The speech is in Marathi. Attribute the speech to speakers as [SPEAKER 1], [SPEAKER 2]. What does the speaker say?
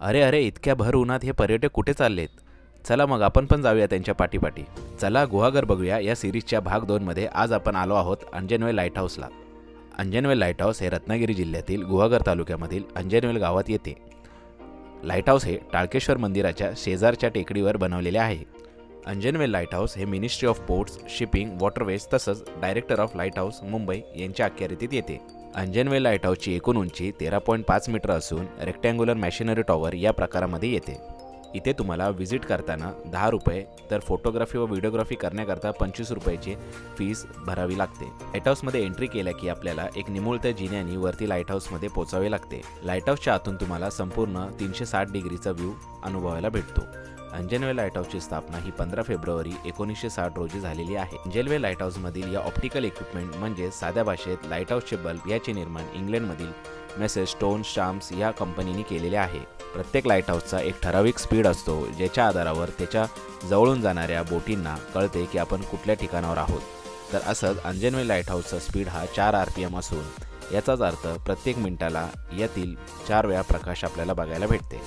[SPEAKER 1] अरे अरे, इतक्या भर उन्हात हे पर्यटक कुठे चाललेत? चला मग आपण पण जाऊया त्यांच्या पाठीपाठी. चला गुहागर बघूया या सिरीजच्या भाग 2 मध्ये. आज आपण आलो आहोत Anjanvel light हाऊसला. Anjanvel lighthouse हे रत्नागिरी जिल्ह्यातील गुहागर तालुक्यामधील अंजनवेल गावात येते. लाईट हाऊस हे टाळकेश्वर मंदिराच्या शेजारच्या टेकडीवर बनवलेले आहे. अंजनवेल लाईट हाऊस हे ministry of ports, shipping, waterways तसंच director of lighthouse Mumbai यांच्या अखत्यारीत येते. अंजनवेल लाईट हाऊसची एकूण उंची 13.5 मीटर असून रेक्टँग्युलर मॅशिनरी टॉवर या प्रकारामध्ये येते. इथे तुम्हाला व्हिजिट करताना 10 रुपये तर फोटोग्राफी व व्हिडिओग्राफी करण्याकरता 25 रुपयाची फीस भरावी लागते. लाईट हाऊसमध्ये एंट्री केल्या की आपल्याला एक निमुळत्या जिन्याने वरती लाईट हाऊसमध्ये पोचावे लागते. लाईट हाऊसच्या आतून तुम्हाला संपूर्ण 360 डिग्रीचा व्ह्यू अनुभवायला भेटतो. अंजनवेल लाईट हाऊसची स्थापना ही 15 फेब्रुवारी 1960 रोजी झालेली आहे. अंजनवेल लाईट हाऊसमधील या ऑप्टिकल इक्विपमेंट म्हणजे साध्या भाषेत लाईट हाऊसचे बल्ब याचे निर्माण इंग्लंडमधील मेसेज स्टोन शाम्स या कंपनीने केलेले आहे. प्रत्येक लाईट हाऊसचा एक ठराविक स्पीड असतो, ज्याच्या आधारावर त्याच्या जवळून जाणाऱ्या बोटींना कळते की आपण कुठल्या ठिकाणावर आहोत. तर असंच अंजनवेल लाईट हाऊसचा स्पीड हा 4 RPM असून याचाच अर्थ प्रत्येक मिनिटाला यातील 4 वेळा प्रकाश आपल्याला बघायला भेटते.